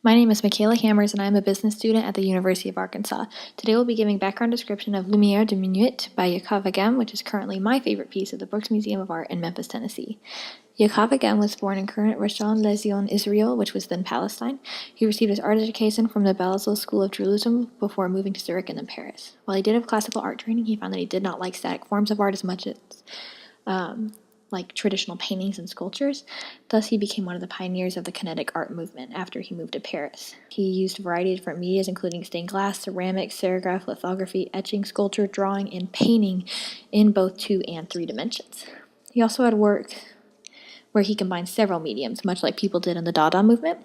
My name is Michaela Hammers, and I am a business student at the University of Arkansas. Today we'll be giving background description of Lumière de Minuit by Yakov Agam, which is currently my favorite piece at the Brooks Museum of Art in Memphis, Tennessee. Yakov Agam was born in current Rishon LeZion, Israel, which was then Palestine. He received his art education from the Belzil School of Jerusalem before moving to Zurich and then Paris. While he did have classical art training, he found that he did not like static forms of art as much as like traditional paintings and sculptures. Thus, he became one of the pioneers of the kinetic art movement after he moved to Paris. He used a variety of different medias, including stained glass, ceramics, serigraph, lithography, etching, sculpture, drawing, and painting in both 2 and 3 dimensions. He also had work where he combined several mediums, much like people did in the Dada movement.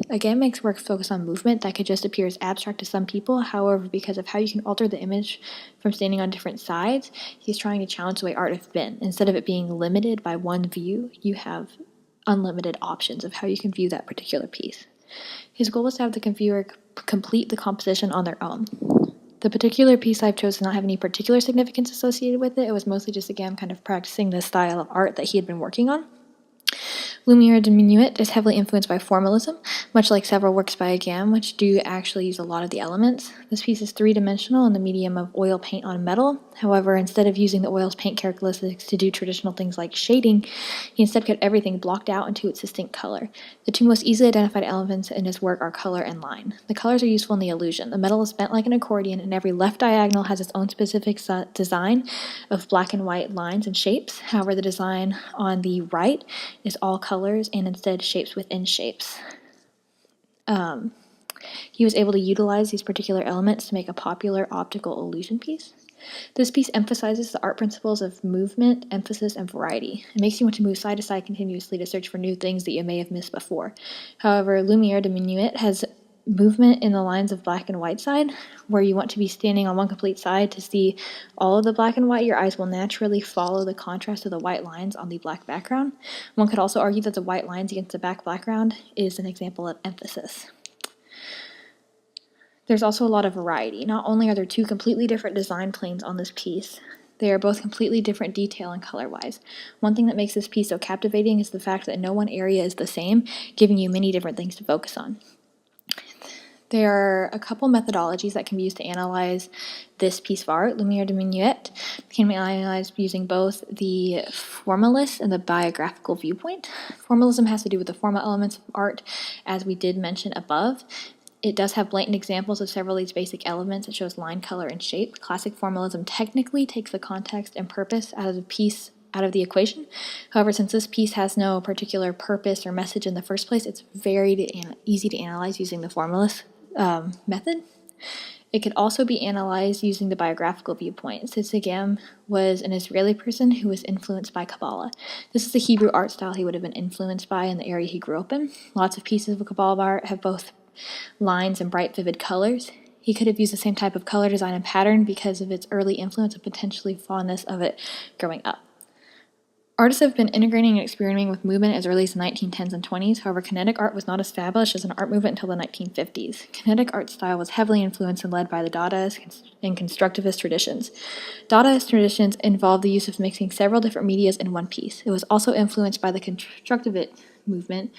Again, makes work focus on movement that could just appear as abstract to some people. However, because of how you can alter the image from standing on different sides, he's trying to challenge the way art has been. Instead of it being limited by one view, you have unlimited options of how you can view that particular piece. His goal was to have the viewer complete the composition on their own. The particular piece I've chosen does not have any particular significance associated with it. It was mostly just, again, kind of practicing the style of art that he had been working on. Lumière de Minuit is heavily influenced by formalism, much like several works by Agam, which do actually use a lot of the elements. This piece is 3-dimensional in the medium of oil paint on metal. However, instead of using the oil's paint characteristics to do traditional things like shading, he instead kept everything blocked out into its distinct color. The 2 most easily identified elements in his work are color and line. The colors are useful in the illusion. The metal is bent like an accordion, and every left diagonal has its own specific design of black and white lines and shapes. However, the design on the right is all colors and instead shapes within shapes. He was able to utilize these particular elements to make a popular optical illusion piece. This piece emphasizes the art principles of movement, emphasis, and variety. It makes you want to move side to side continuously to search for new things that you may have missed before. However, Lumière de Minuit has movement in the lines of black and white side, where you want to be standing on one complete side to see all of the black and white. Your eyes will naturally follow the contrast of the white lines on the black background. One could also argue that the white lines against the black background is an example of emphasis. There's also a lot of variety. Not only are there 2 completely different design planes on this piece, they are both completely different detail and color-wise. One thing that makes this piece so captivating is the fact that no one area is the same, giving you many different things to focus on. There are a couple methodologies that can be used to analyze this piece of art. Lumière de Minuit can be analyzed using both the formalist and the biographical viewpoint. Formalism has to do with the formal elements of art, as we did mention above. It does have blatant examples of several of these basic elements. It shows line, color, and shape. Classic formalism technically takes the context and purpose out of the piece out of the equation. However, since this piece has no particular purpose or message in the first place, it's very easy to analyze using the formalist method. It could also be analyzed using the biographical viewpoint, since Agam was an Israeli person who was influenced by Kabbalah. This is the Hebrew art style he would have been influenced by in the area he grew up in. Lots of pieces of Kabbalah art have both lines and bright, vivid colors. He could have used the same type of color design and pattern because of its early influence and potentially fondness of it growing up. Artists have been integrating and experimenting with movement as early as the 1910s and 20s. However, kinetic art was not established as an art movement until the 1950s. Kinetic art style was heavily influenced and led by the Dadaist and Constructivist traditions. Dadaist traditions involved the use of mixing several different medias in one piece. It was also influenced by the Constructivist movement,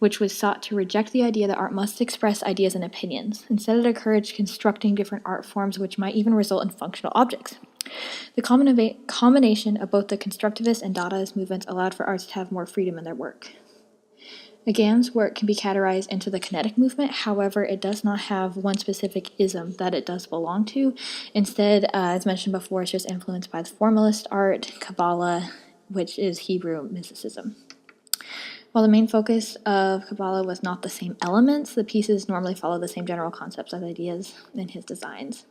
which was sought to reject the idea that art must express ideas and opinions. Instead, it encouraged constructing different art forms, which might even result in functional objects. The combination of both the Constructivist and Dadaist movements allowed for artists to have more freedom in their work. Agam's work can be categorized into the kinetic movement. However, it does not have one specific ism that it does belong to. Instead, as mentioned before, it's just influenced by the formalist art, Kabbalah, which is Hebrew mysticism. While the main focus of Kabbalah was not the same elements, the pieces normally follow the same general concepts as ideas in his designs.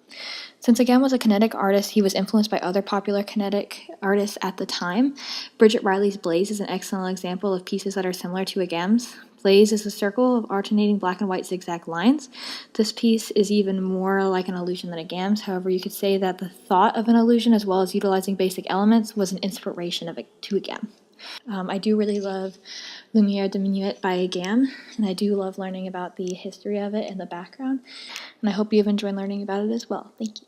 Since Agam was a kinetic artist, he was influenced by other popular kinetic artists at the time. Bridget Riley's Blaze is an excellent example of pieces that are similar to Agam's. Blaze is a circle of alternating black and white zigzag lines. This piece is even more like an illusion than Agam's. However, you could say that the thought of an illusion, as well as utilizing basic elements, was an inspiration to Agam. I do really love Lumière de Minuit by Agam, and I do love learning about the history of it and the background, and I hope you've enjoyed learning about it as well. Thank you.